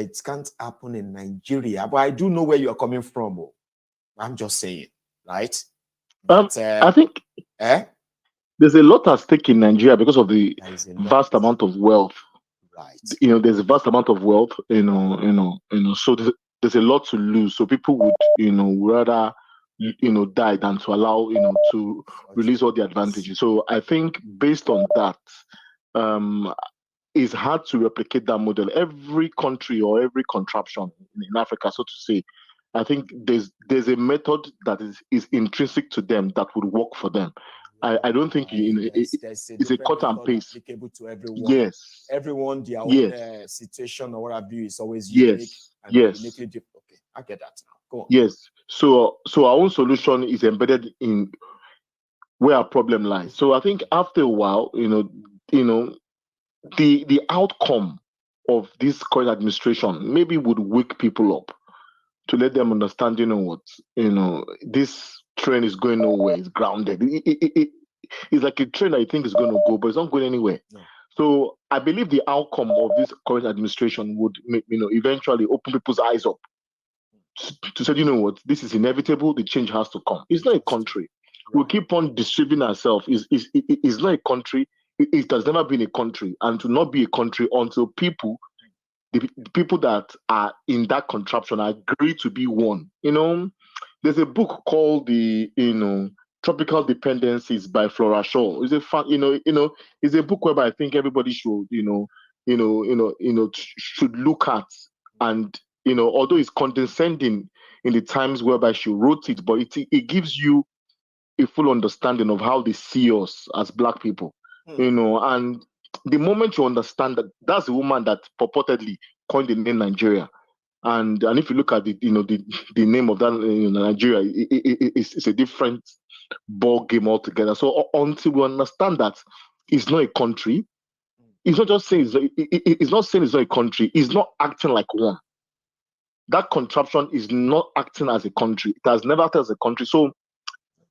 it can't happen in Nigeria. But I do know where you are coming from. Oh. I'm just saying, right? But, I think there's a lot at stake in Nigeria because of the vast amount of wealth. Right. There's a vast amount of wealth. So there's a lot to lose. So people would, rather, die than to allow, to release all the advantages. So I think based on that, it's hard to replicate that model. Every country or every contraption in Africa, so to say, I think there's a method that is intrinsic to them that would work for them. I don't think it's a cut and paste. Applicable to everyone. Yes. Everyone, their own situation or what have you is always unique and uniquely different. Okay, I get that now. Go on. Yes. So our own solution is embedded in where our problem lies. So I think after a while, the outcome of this current administration maybe would wake people up to let them understand, this train is going nowhere, it's grounded. It's like a train I think is going to go, but it's not going anywhere. No. So I believe the outcome of this current administration would, eventually open people's eyes up to say, this is inevitable, the change has to come. It's not a country. We keep on deceiving ourselves. It's not a country. It has never been a country, and to not be a country until the people that are in that contraption agree to be one. There's a book called the Tropical Dependencies by Flora Shaw. It's it's a book whereby I think everybody should should look at, and although it's condescending in the times whereby she wrote it, but it gives you a full understanding of how they see us as Black people. And the moment you understand that that's a woman that purportedly coined the name Nigeria, and if you look at the name of that Nigeria, it's a different ball game altogether. So until we understand that it's not a country, it's not just saying it's not saying it's not a country. It's not acting like one. That contraption is not acting as a country. It has never acted as a country. So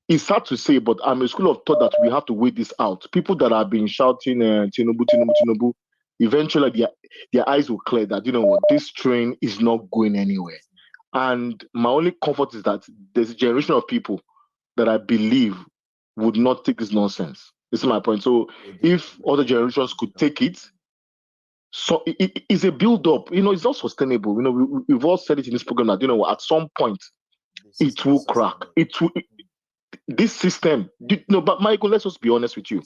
it's hard to say, but I'm a school of thought that we have to wait this out. People that have been shouting Tinubu, Tinubu, Tinubu, eventually their eyes will clear that, this train is not going anywhere. And my only comfort is that there's a generation of people that I believe would not take this nonsense. This is my point. So if other generations could take it, so it's a build-up. It's not sustainable. We've all said it in this program that, at some point, it will crack. This system, but Michael, let's just be honest with you.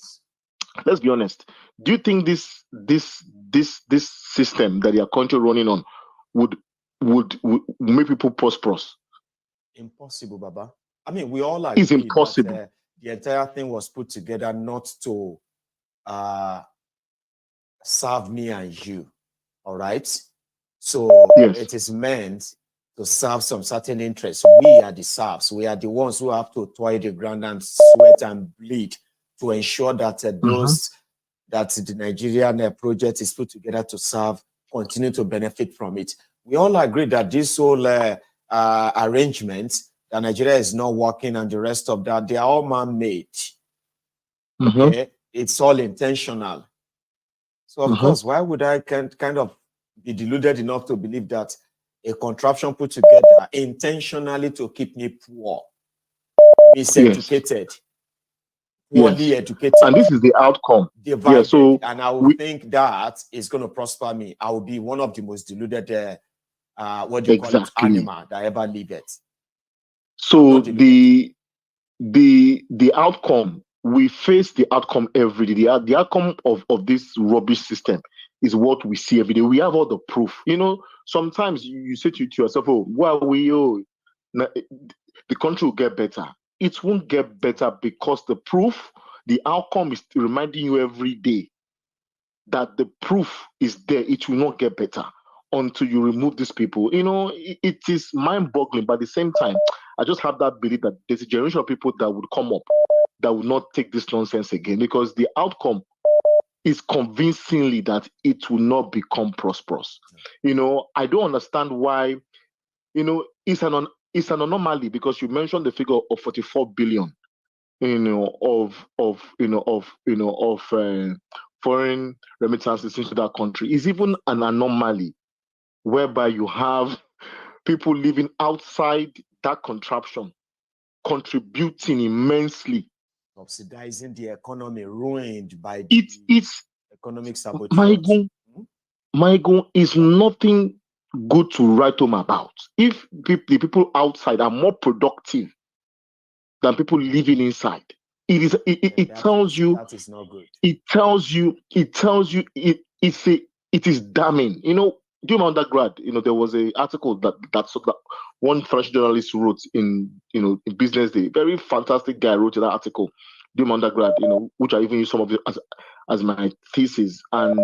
Let's be honest. Do you think this system that your country running on would make people prosperous? Impossible, Baba. I mean, we all agree. It's impossible. That, the entire thing was put together not to serve me and you. All right. So It is meant to serve some certain interests. We are the serfs. We are the ones who have to toil the ground and sweat and bleed to ensure that that the Nigerian project is put together to serve, continue to benefit from it. We all agree that this whole arrangement, that Nigeria is not working and the rest of that, they are all man-made. Okay? It's all intentional. So, of course, why would I kind of be deluded enough to believe that a contraption put together intentionally to keep me poor, miseducated, poorly educated, and this is the outcome. Divided, and I would think that is going to prosper me. I will be one of the most deluded, what do you call it, animal that ever lived. So the outcome, we face the outcome every day. The outcome of this rubbish system is what we see every day. We have all the proof. Sometimes you say to yourself, oh, the country will get better. It won't get better because the proof, the outcome is reminding you every day that the proof is there. It will not get better until you remove these people. It is mind-boggling, but at the same time, I just have that belief that there's a generation of people that would come up that will not take this nonsense again, because the outcome is convincingly that it will not become prosperous. I don't understand why, it's an anomaly, because you mentioned the figure of 44 billion, of foreign remittances into that country. Is even an anomaly. whereby you have people living outside that contraption, contributing immensely. Subsidizing the economy, ruined by It's economic sabotage. My goal is nothing good to write home about. If the people outside are more productive than people living inside, it tells you that is not good. It is damning. You know, during undergrad, there was an article that one French journalist wrote in in Business Day. Very fantastic guy wrote that article during undergrad, which I even used some of it as my thesis. And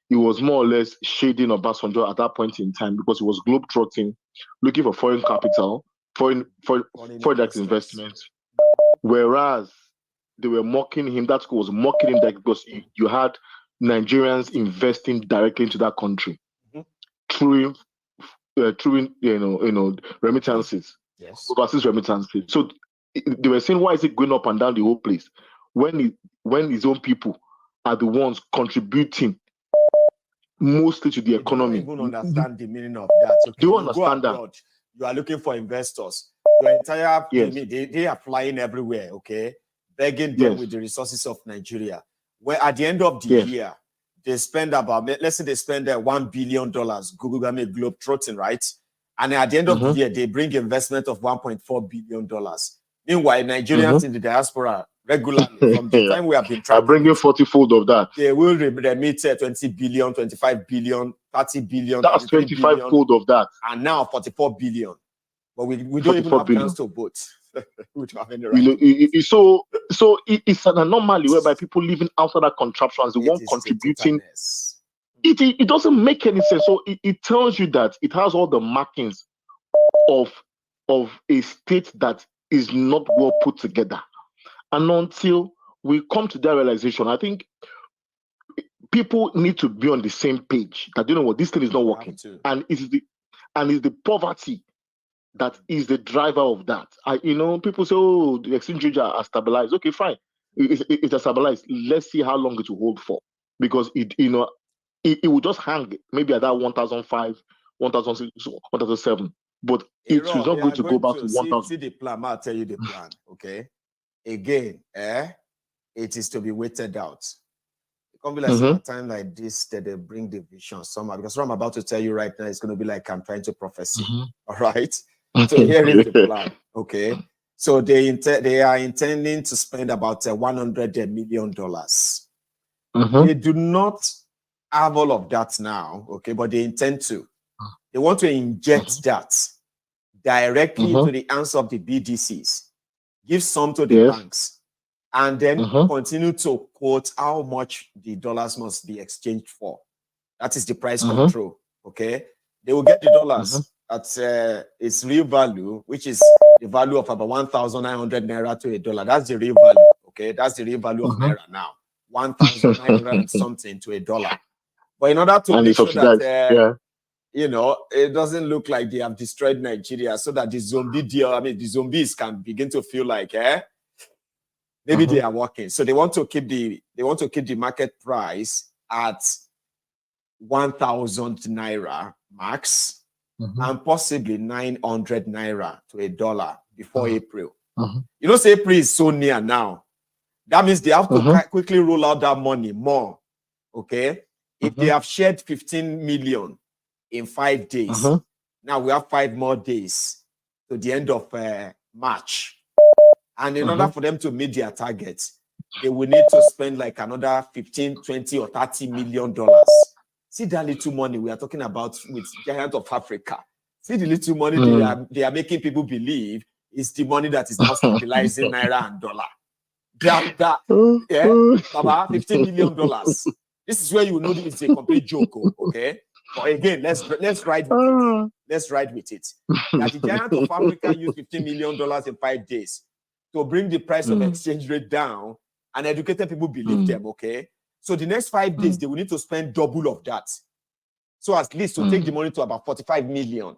he was more or less shading Obasanjo at that point in time because he was globetrotting, looking for foreign capital, foreign direct investment. Whereas they were mocking him, that school was mocking him because you had Nigerians investing directly into that country through remittances, overseas remittances. So they were saying, why is it going up and down the whole place when his own people are the ones contributing mostly to the economy? They don't even understand the meaning of that. Okay, do you understand go abroad, that? You are looking for investors. Your entire they are flying everywhere. Okay, begging them with the resources of Nigeria. Where at the end of the year, they spend about, let's say they spend $1 billion Google globetrotting, right? And at the end of the year, they bring investment of $1.4 billion. Meanwhile, Nigerians in the diaspora regularly, from the time we have been tracking, are bringing 40-fold of that. They will remit 20 billion, 25 billion, 30 billion. That's 25-fold of that. And now 44 billion. But we don't even have plans to vote. We don't have any right. So it's an anomaly whereby people living outside that contraption as the one contributing. It doesn't make any sense. So it tells you that it has all the markings of a state that is not well put together. And until we come to that realization, I think people need to be on the same page that, you know what, this thing is not working. And it's the poverty that is the driver of that. People say, oh, the exchange rate are stabilized. Okay, fine. It's stabilized. Let's see how long it will hold for. Because it will just hang maybe at that 1,005, 1,006, 1,007. But it's not going to go back to 1,000. See the plan. I'll tell you the plan. Okay. Again, it is to be waited out. It can be like a time like this that they bring the vision somehow. Because what I'm about to tell you right now is going to be like I'm trying to prophesy. All right. So here is the plan. Okay. So they are intending to spend about $100 million. They do not have all of that now. Okay, but they intend to. They want to inject that directly into the hands of the BDCs. Give some to the banks, and then continue to quote how much the dollars must be exchanged for. That is the price control. Okay, they will get the dollars at its real value, which is the value of about 1,900 Naira to $1. That's the real value. Okay, that's the real value of Naira now, 1,900 and something to $1. But in order to make sure that it doesn't look like they have destroyed Nigeria, so that the zombie deal, the zombies can begin to feel like, maybe they are working. So they want to keep the market price at 1,000 Naira max, and possibly 900 Naira to $1 before April. Say April is so near now. That means they have to quickly roll out that money more. Okay, if they have shared 15 million in 5 days. Now we have 5 more days to the end of March. And in order for them to meet their targets, they will need to spend like another 15, 20 or $30 million. See that little money we are talking about with Giant of Africa. See the little money they are making people believe is the money that is now stabilizing Naira and dollar. Baba, $15 million. This is where you know it's a complete joke, okay? But again, let's ride with it. Let's ride with it. That the Giant of Africa used $15 million in 5 days to bring the price of exchange rate down, and educated people believe them, okay? So the next 5 days, they will need to spend double of that. So at least to take the money to about 45 million,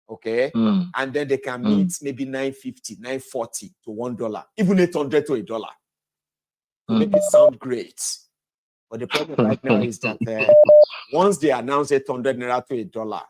okay? And then they can meet maybe 950, 940 to $1, even 800 to $1 to make it sound great. But the problem right now is that once they announce 800 Naira to $1,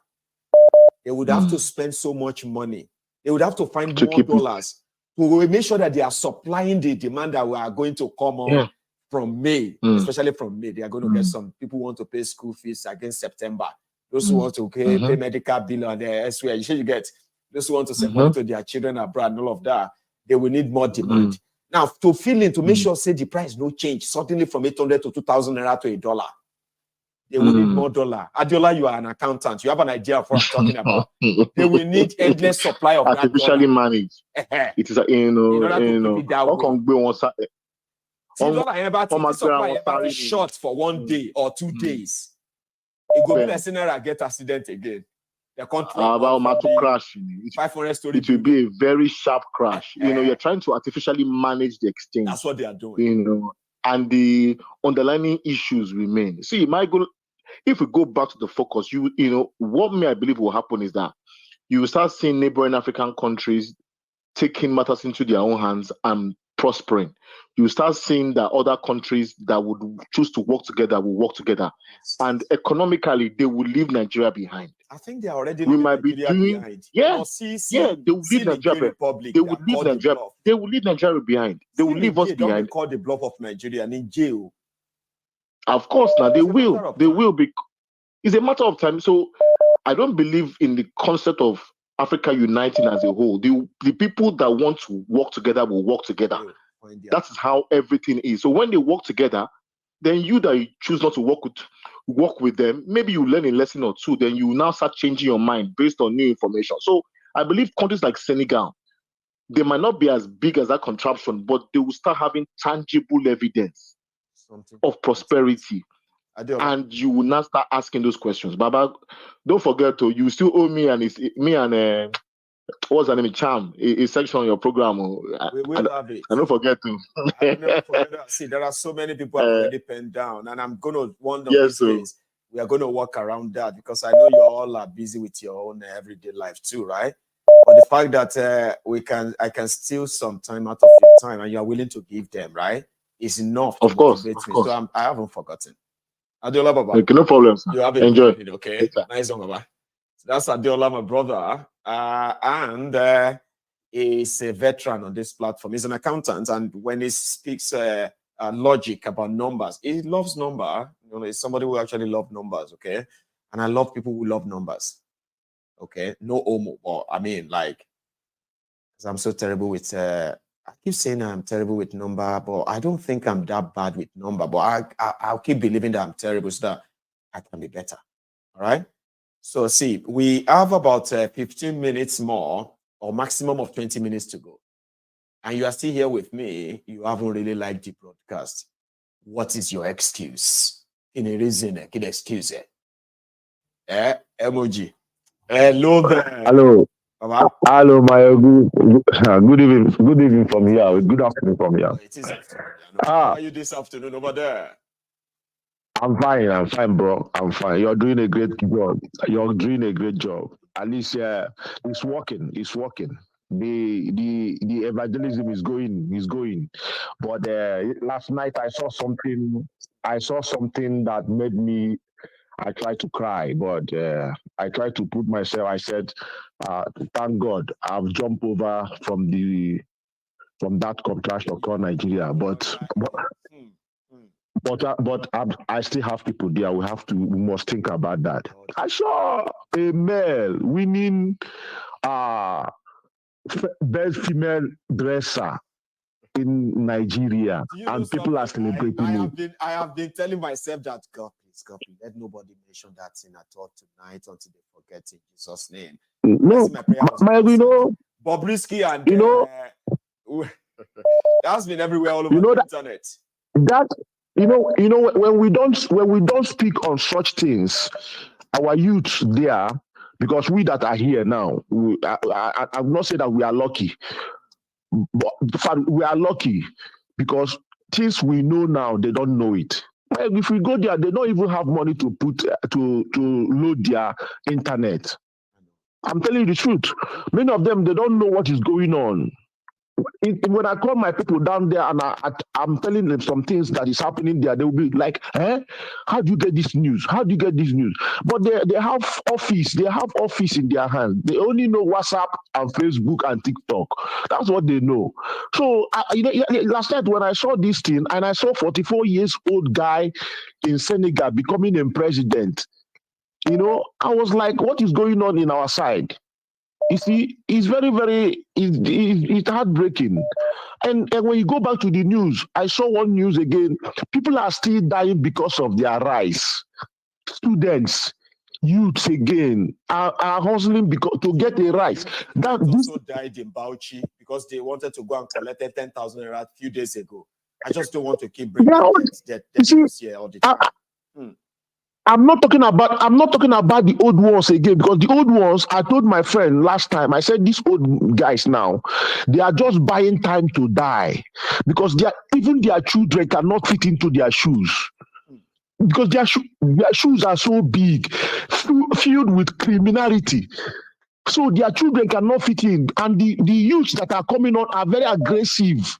they would have to spend so much money. They would have to find more dollars to make sure that they are supplying the demand that we are going to come on from May, especially from May. They are going to get some people want to pay school fees against September. Those who want to pay medical bill and elsewhere. You get those who want to send money to their children abroad and all of that. They will need more demand. Now, to fill in, to make sure, say the price no change, suddenly from 800 to 2,000 naira to $1. They will need more dollar. Adiola, you are an accountant. You have an idea of what I'm talking about. They will need endless supply of artificially managed. It is a in order to keep it that way. Short for 1 day or 2 days. It will be like Senegal get accident again. The country about to crash. 500 story. It will be a very sharp crash. You're trying to artificially manage the exchange. That's what they are doing. And the underlying issues remain. See, if we go back to the focus, what I believe will happen is that you will start seeing neighboring African countries taking matters into their own hands and prospering. You will start seeing that other countries that would choose to work together will work together. And economically, they will leave Nigeria behind. I think they are already leaving Nigeria behind. They will leave Nigeria behind. They will leave Nigeria. They will leave Nigeria behind. They will leave us behind. Don't call the bluff of Nigeria and in jail. Of course, now they will. They will be. It's a matter of time. So I don't believe in the concept of Africa uniting as a whole. The people that want to work together will work together. That is how everything is. So when they work together, then you that you choose not to work with them, maybe you learn a lesson or two, then you now start changing your mind based on new information. So I believe countries like Senegal, they might not be as big as that contraption, but they will start having tangible evidence of prosperity. And you will now start asking those questions. Baba, don't forget you still owe me and what's her name? Cham, a section on your program. We will have it. I don't forget to. I will never forget that. See, there are so many people have already penned down, and I'm going to one of these days we are going to work around that because I know you all are busy with your own everyday life too, right? But the fact that I can steal some time out of your time, and you are willing to give them, right, is enough. Of course. So I haven't forgotten. Adiola Baba. Okay, no problem. You have enjoy. Okay, nice one, Baba. So that's Adiola, my brother, and he's a veteran on this platform. He's an accountant, and when he speaks logic about numbers, he loves number. He's somebody who actually loves numbers. Okay, and I love people who love numbers. Okay, no homo, but I mean, like, because I'm so terrible with. I keep saying I'm terrible with number, but I don't think I'm that bad with number. But I'll keep believing that I'm terrible so that I can be better. All right. So see, we have about 15 minutes more, or maximum of 20 minutes to go. And you are still here with me. You haven't really liked the broadcast. What is your excuse? In a reason, can excuse it. Emoji. Hello there. Hello. Hello, my good evening. Good evening from here. Good afternoon from here. It is afternoon. How are you this afternoon over there? I'm fine, bro. I'm fine. You're doing a great job. You're doing a great job. At least it's working. It's working. The evangelism is going. But last night I saw something that made me. I tried to cry, but I tried to put myself. I said, "Thank God, I've jumped over from that contraction called Nigeria." But I still have people there. We must think about that. I saw a male winning best female dresser in Nigeria, and people are celebrating it. I have been telling myself that God, please, let nobody mention that thing at all tonight until they forget in Jesus' name. No, Bobrisky and that's been everywhere all over the internet. That when we don't speak on such things, our youth there, because we that are here now, I'm not saying that we are lucky, but we are lucky because things we know now, they don't know it. If we go there, they don't even have money to put to load their internet. I'm telling you the truth. Many of them, they don't know what is going on. when I call my people down there and I'm telling them some things that is happening there, they will be like, how do you get this news? How do you get this news? But they have office in their hands. They only know WhatsApp and Facebook and TikTok. That's what they know. So last night when I saw this thing and I saw 44 years old guy in Senegal becoming a president, I was like, what is going on in our side? You see, it's very, very, it's heartbreaking. And when you go back to the news, I saw one news again. People are still dying because of their rice. Students, youths again are hustling to get a rice. That also died in Bauchi because they wanted to go and collect 10,000 naira a few days ago. I just don't want to keep bringing that news here all the time. I'm not talking about the old ones again, because the old ones, I told my friend last time, I said these old guys now, they are just buying time to die, because even their children cannot fit into their shoes, because their shoes are so big, filled with criminality. So their children cannot fit in, and the youths that are coming on are very aggressive.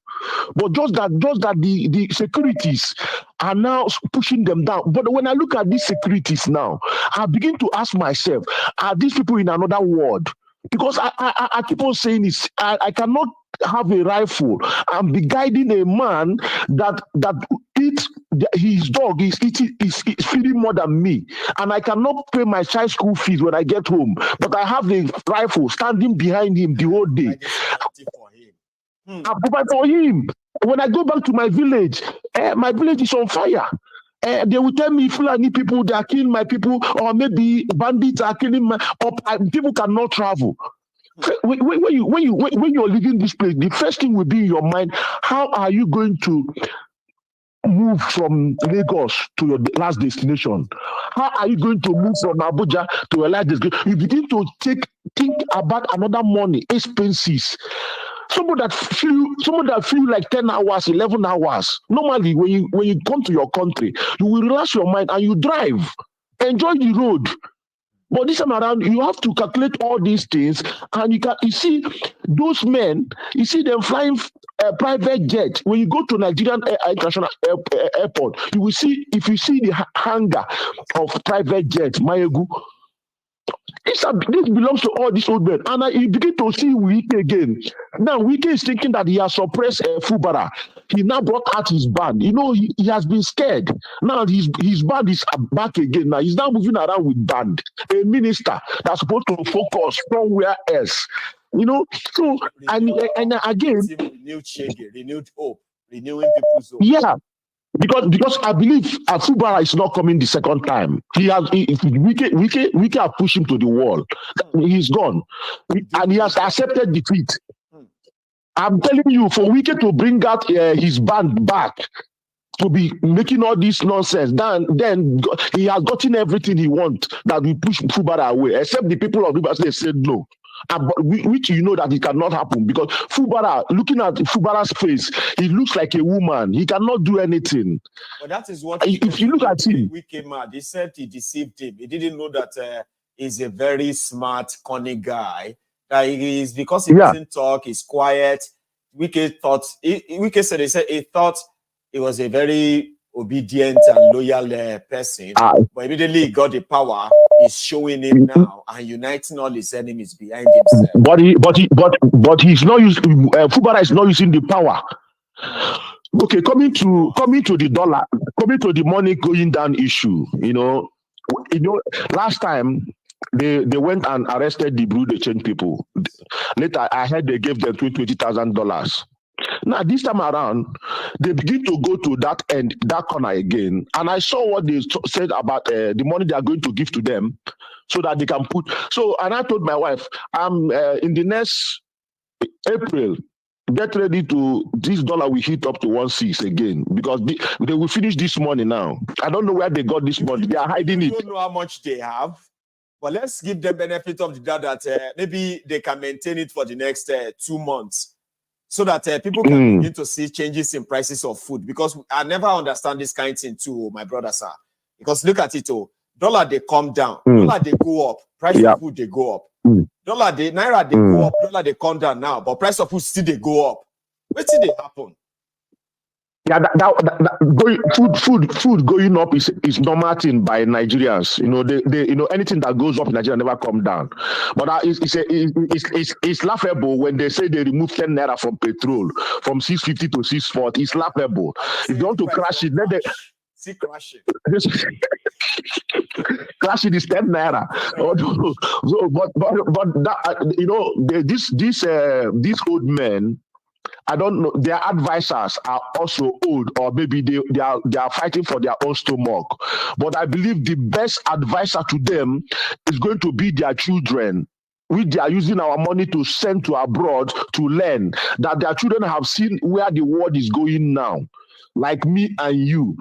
But just that the securities are now pushing them down. But when I look at these securities now, I begin to ask myself, are these people in another world? Because I keep on saying this, I cannot have a rifle and be guiding a man that eats, his dog is feeding more than me, and I cannot pay my child school fees when I get home, but I have a rifle standing behind him the whole day. I provide for him. When I go back to my village is on fire. They will tell me Fulani people, they are killing my people, or maybe bandits are killing people cannot travel. When you're leaving this place, the first thing will be in your mind, how are you going to move from Lagos to your last destination? How are you going to move from Abuja to your last destination? You begin to think about another money, expenses. Someone that feel like 10 hours, 11 hours. Normally, when you come to your country, you will relax your mind and you drive, enjoy the road. But this time around, you have to calculate all these things, and you see those men, you see them flying private jet. When you go to Nigerian International Airport, you will see, if you see the hangar of private jet, Mayegu, this belongs to all these old men. And you begin to see Wike again. Now, Wike is thinking that he has suppressed Fubara. He now brought out his band. He has been scared. Now, his band is back again. Now, he's now moving around with band. A minister that's supposed to focus somewhere else. So, and again... Renewed change, renewed hope, renewing people's hope. Yeah. Because I believe Fubara is not coming the second time. Wike have pushed him to the wall. He's gone. And he has accepted defeat. I'm telling you, for Wike to bring out his band back, to be making all this nonsense, then he has gotten everything he wants, that we push Fubara away, except the people of Rivers, they said no. Which that it cannot happen, because Fubara, looking at Fubara's face, he looks like a woman. He cannot do anything. Well, that is what if you look at him. We came out. He said he deceived him. He didn't know that he's a very smart, cunning guy. That he is, because he doesn't talk, he's quiet. Wike said he thought he was a very obedient and loyal person, but immediately he got the power. He's showing it now and uniting all his enemies behind himself. But he's not using. Fubara is not using the power. Okay, coming to the dollar, coming to the money going down issue. Last time they went and arrested the Blue, they changed people. Later, I heard they gave them $20,000. Now, this time around, they begin to go to that corner again. And I saw what they said about the money they are going to give to them so that they can put. So, and I told my wife, I'm in the next April, get ready this dollar will hit up to 1.6 again, because they will finish this money now. I don't know where they got this money. They are hiding it. I don't know how much they have, but let's give them benefit of the doubt that maybe they can maintain it for the next 2 months, so that people can begin to see changes in prices of food. Because I never understand this kind of thing too, my brother, sir. Because look at it, dollar they come down, dollar they go up, price of food they go up. Naira they go up, dollar they come down now, but price of food still they go up. What did they happen? Yeah, food going up is normal thing by Nigerians. You know, they you know, anything that goes up in Nigeria never come down. But it's laughable when they say they remove 10 naira from petrol from 650 to 640. It's laughable. If you want to crash it, let see crash it. Crash it is 10 naira. So, but that, you know, these old men, I don't know, their advisors are also old, or maybe they are fighting for their own stomach. But I believe the best advisor to them is going to be their children, which they are using our money to send to abroad to learn, that their children have seen where the world is going now. Like me and you,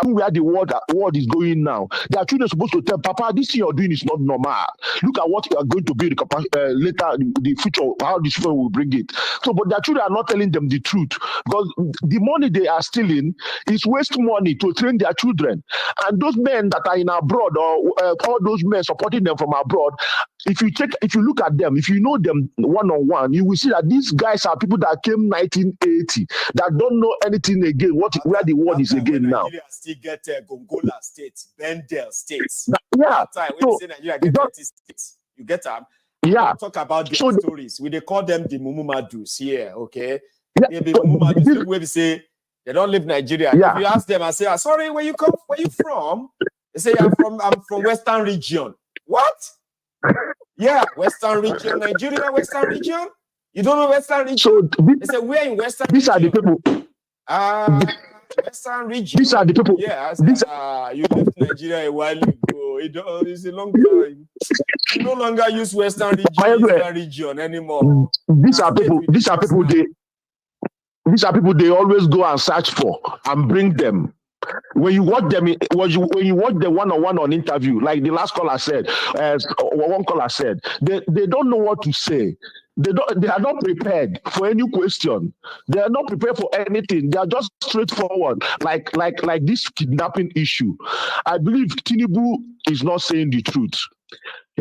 where the world is going now. Their children are supposed to tell Papa, this thing you're doing is not normal. Look at what you are going to be later, the future, how this future will bring it. So, but their children are not telling them the truth, because the money they are stealing is waste money to train their children. And those men that are in abroad, or all those men supporting them from abroad, if you look at them, if you know them one-on-one, you will see that these guys are people that came 1980, that don't know anything again, where the world is again now. Nigeria still get Gongola states, Bendel states. Yeah. That time when you say Nigeria get 30 states, you get them. Yeah. Talk about their stories. We they call them the Mumumadus here, okay? Yeah. The Mumumadus, people will say they don't live Nigeria. Yeah. If you ask them and say, sorry, where you from? They say I'm from Western region. What? Yeah, Western region, Nigeria, Western region. You don't know Western region? So they say we're in Western these region. Are the people. Western region. These are the people. Yeah, you left Nigeria a while ago. It's a long time. You no longer use Western region anymore. These are people they always go and search for and bring them. When you watch them, when you watch the one-on-one on interview, like the last caller said, one caller said, they don't know what to say. They are not prepared for any question. They are not prepared for anything. They are just straightforward, like this kidnapping issue. I believe Tinubu is not saying the truth.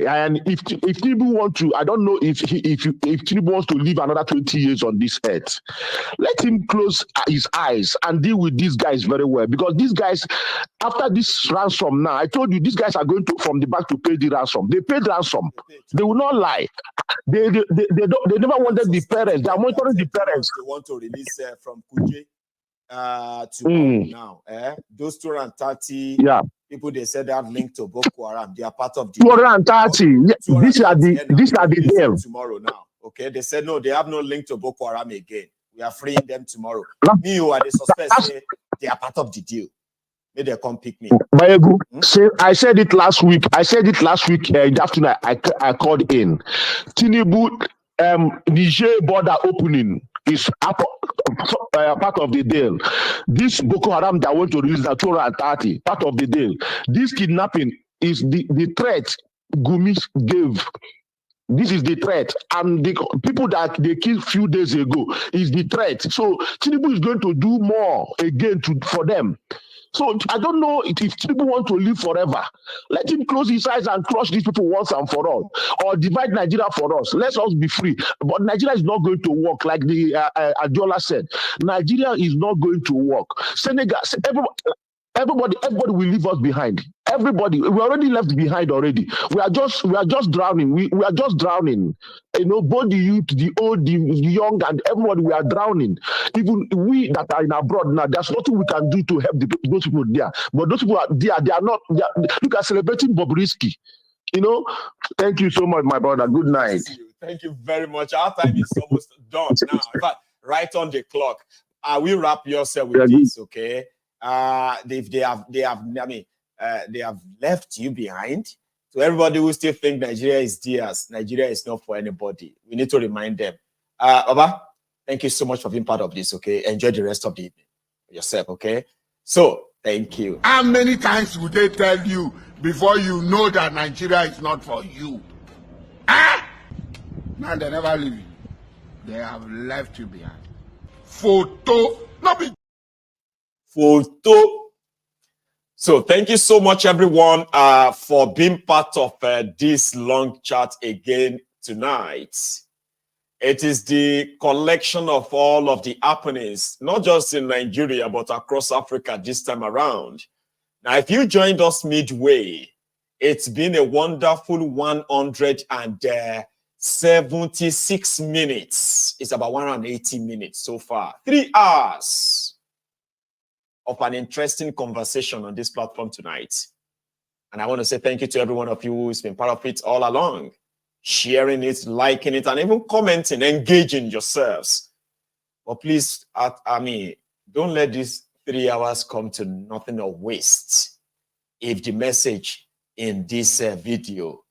And if Tinubu want to, I don't know if Tinubu wants to live another 20 years on this earth, let him close his eyes and deal with these guys very well. Because these guys, after this ransom now, I told you, these guys are going to from the back to pay the ransom. They paid ransom. They will not lie. They never wanted the parents. They are monitoring the parents. They want to release from Kuje tomorrow now. Those 230 people they said they have linked to Boko Haram. They are part of the 230. These are the deal. Tomorrow now. Okay, they said no, they have no link to Boko Haram again. We are freeing them tomorrow. Me who are the suspects say they are part of the deal. May they come pick me. Bayegu, I said it last week. In the afternoon, I called in. Tinubu, Niger border opening is part of the deal. This Boko Haram that want to release the 230, part of the deal. This kidnapping is the threat Gumi gave. This is the threat, and the people that they killed a few days ago is the threat. So Tinubu is going to do more again for them. So I don't know if people want to live forever. Let him close his eyes and crush these people once and for all, or divide Nigeria for us. Let us be free. But Nigeria is not going to work, like the Adiola said. Nigeria is not going to work. Senegal, everybody will leave us behind. Everybody, we already left behind already. We are just drowning. We are just drowning. You know, both the youth, the old, the young, and everybody, we are drowning. Even we that are in abroad now, there's nothing we can do to help those people there. But those people are there. They are not. Look at celebrating Bobrisky. You know. Thank you so much, my brother. Good night. Thank you very much. Our time is almost done now. In fact, right on the clock. We wrap yourself with this, okay? If they have left you behind. So everybody who still think Nigeria is theirs, Nigeria is not for anybody. We need to remind them. Oba, thank you so much for being part of this, okay? Enjoy the rest of the evening yourself, okay? So, thank you. How many times would they tell you before you know that Nigeria is not for you? Now they never leave you. They have left you behind. Photo, not be photo. So thank you so much, everyone, for being part of this long chat again tonight. It is the collection of all of the happenings, not just in Nigeria, but across Africa this time around. Now, if you joined us midway, it's been a wonderful 176 minutes. It's about 180 minutes so far. 3 hours of an interesting conversation on this platform tonight. And I want to say thank you to every one of you who's been part of it all along, sharing it, liking it, and even commenting, engaging yourselves. But please, don't let these 3 hours come to nothing or waste. If the message in this video,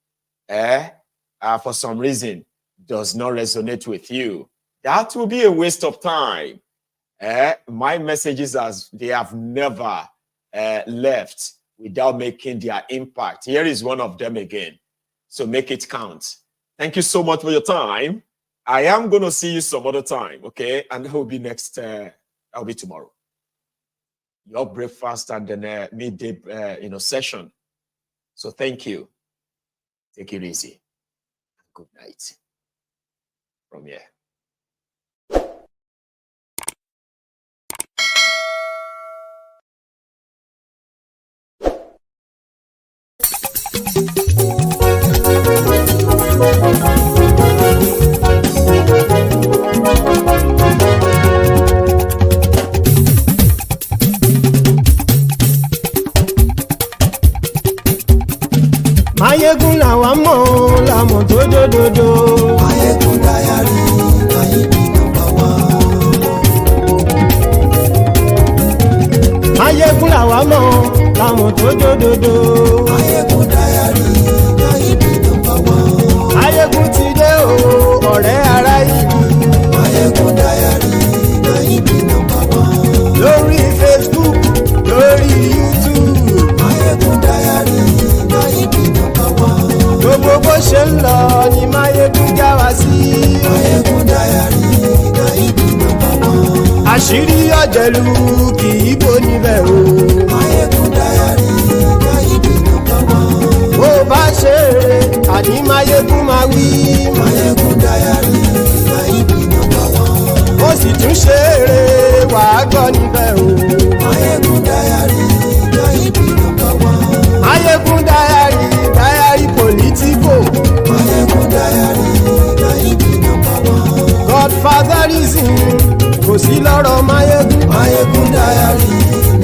for some reason, does not resonate with you, that will be a waste of time. My messages, as they have never left without making their impact. Here is one of them again. So make it count. Thank you so much for your time. I am going to see you some other time, okay? And that will be next, that'll be tomorrow. Your breakfast and then midday, session. So thank you. Take it easy. Good night from here. Mayegun làwa mọ̀ làmọ̀ tó dòdòdò. Mayegun Diary, Nayibi #1. Mayegun làwa mọ̀ làmọ̀ tó dòdòdò. Mayegun Diary, Nayibi #1. Mayegun ti dé o, ọ̀rẹ́ ará ìlú. Mayegun Diary, Nayibi #1. Lórí Facebook, lórí YouTube. Mayegun Diary, Nayibi #1. Gbogbo bó ṣe ń lọ ni Mayegun já wa sí. Mayegun Diary, Nayibi #1. Àṣírí ọ̀jẹ̀lú kì í bò níbẹ̀ o. Mayegun Diary, Nayibi #1. Bó bá ṣe eré, àní Mayegun máa wí. Mayegun Diary, Nayibi #1. Ó sì tún ṣe eré, wàá gbọ́ níbẹ̀ o. Mayegun Diary, Nayibi #1. Mayegun Diary, Diary Politico. Mayegun Diary, Nayibi #1. Godfatherism kò sí lọ́rọ̀ Mayegun. Mayegun Diary,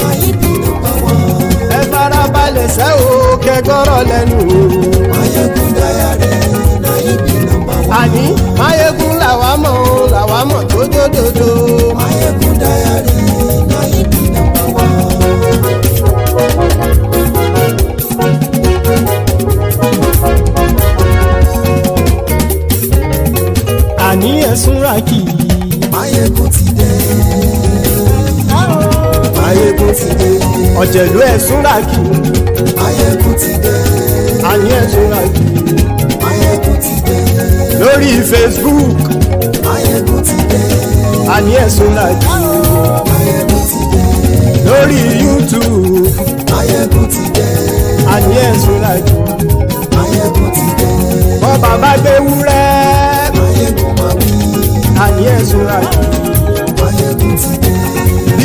Nayibi #1. Ẹ farabalẹ̀ sẹ́ o, kẹgọ́rọ̀ lẹ́nu o. Mayegun Diary, Nayibi #1. Àní Mayegun làwa mọ̀ tó dòdòdò. Mayegun Diary, Nayibi #1. Àní ẹ̀sùn ràkì. Mayegun ti dé. Mayegun ti dé. Ọ̀jẹ̀lú ẹ̀sùn ràkì. Mayegun ti dé. Àní ẹ̀sùn ràkì. Mayegun ti dé. Lórí Facebook. Mayegun ti dé. Àní ẹ̀sùn ràkì. Mayegun ti dé. Lórí YouTube. Mayegun ti dé. Àní ẹ̀sùn ràkì. Mayegun ti dé. Bọ́ bàbá gbé wúrẹ́. Mayegun máa wí. Àní ẹ̀sùn ràkì. Mayegun ti dé.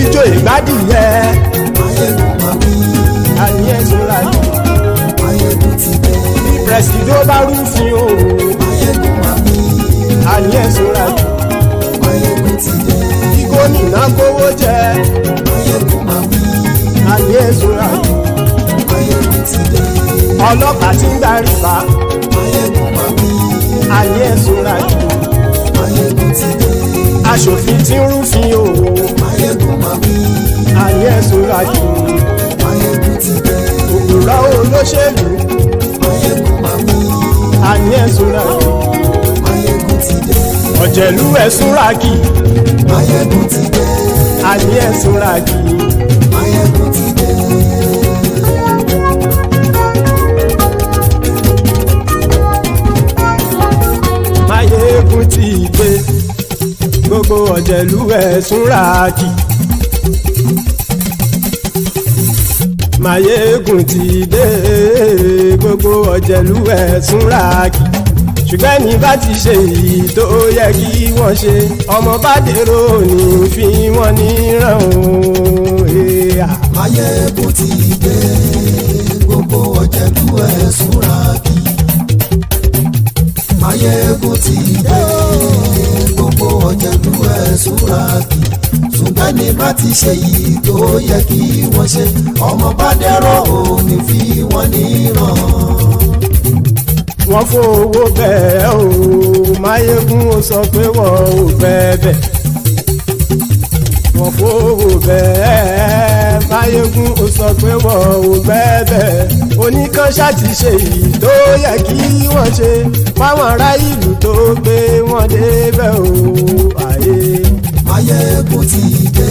Ijó ìgbádìyẹ. Mayegun máa wí. Àní ẹ̀sùn ràkì. Mayegun ti dé. Bí pẹ̀sìdó bá rúfin o. Mayegun máa wí. Àní ẹ̀sùn ràkì. Mayegun ti dé. Bí gómìnà kówó jẹ. Mayegun máa wí. Àní ẹ̀sùn ràkì. Mayegun ti dé. Ọlọ́pàá tí ń gba rìbá. Mayegun máa wí. Àní ẹ̀sùn ràkì. Mayegun ti dé. Aṣòfin tí ń rúfin o. Mayegun máa wí. Àní ẹ̀sùn ràkì. Mayegun ti dé. Òpùrọ́ olóṣèlú. Mayegun máa wí. Àní ẹ̀sùn ràkì. Mayegun ti dé. Ọ̀jẹ̀lú ẹ̀sùn ràkì. Mayegun ti dé. Àní ẹ̀sùn ràkì. Mayegun ti dé. Mayegun ti dé. Gbogbo ọ̀jẹ̀lú ẹ̀sùn ràkì. Mayegun ti dé. Gbogbo ọ̀jẹ̀lú ẹ̀sùn ràkì. ṣùgbọ́n ní bá ti ṣe èyí tó yẹ kí wọ́n ṣe ọmọ bá dèrò ní fi wọ́n níran o. Máyégún ti dé gbogbo ọ̀jẹ̀lú ẹ̀ súnra kí. Máyégún ti dé gbogbo ọ̀jẹ̀lú ẹ̀ súnra kí. ṣùgbọ́n ní bá ti ṣe yìí tó yẹ kí wọ́n ṣe ọmọ bá dẹ́rọ̀ ò ní fi wọ́n níran. wọ́n fowó bẹ́ẹ̀ o Máyégún ó sọ pé wọ́n ò bẹ́ẹ̀ bẹ́ẹ̀. wọ́n fowó bẹ́ẹ̀ Máyégún ó sọ pé wọ́n ò bẹ́ẹ̀ bẹ́ẹ̀. oníkan ṣáàtì ṣe yìí tó yẹ kí wọ́n ṣe fáwọn ará ìlú tó gbé wọn débẹ̀ o. Máyégún ti dé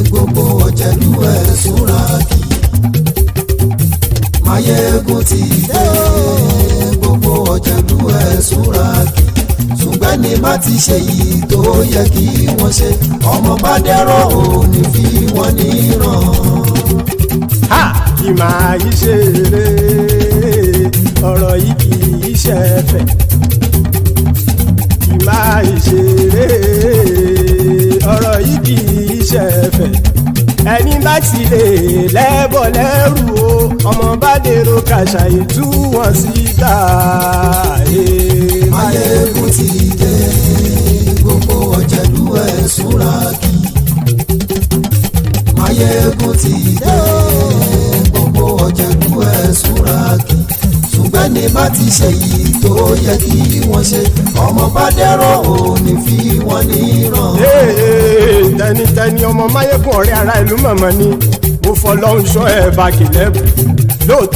gbogbo ọ̀jẹ̀lú ẹ̀ súnra kí. Máyégún ti dé gbogbo ọ̀jẹ̀lú ẹ̀ súnra kí. ṣùgbọ́n ní má ti ṣe yìí tó yẹ kí wọ́n ṣe ọmọ bá dẹ́rọ̀ ò ní fi wọ́n níran. kì máa yí ṣeré ọ̀rọ̀ yìí kì í ṣẹ̀fẹ̀. kì máa yí ṣeré ọ̀rọ̀ yìí kì í ṣẹ̀fẹ̀. ẹni bá ti lè lẹ́bọ̀ lẹ́rù o ọmọ bá dèrò kàṣàyè tú wọn síta. Máyégún ti dé gbogbo ọ̀jẹ̀lú ẹ̀ súnra kí. Máyégún ti dé gbogbo ọ̀jẹ̀lú ẹ̀ súnra kí. ṣùgbọ́n ní bá ti ṣe yìí tó yẹ kí wọ́n ṣe ọmọ bá dẹ́rọ̀ ò ní fi wọ́n níran. tẹnitẹni ọmọ Máyégún ọ̀rẹ́ ara ìlú mọ̀mọ́ ni mo fọlọ́run ṣọ́ ẹ̀ bá kìlẹ̀ bù lóòótọ́.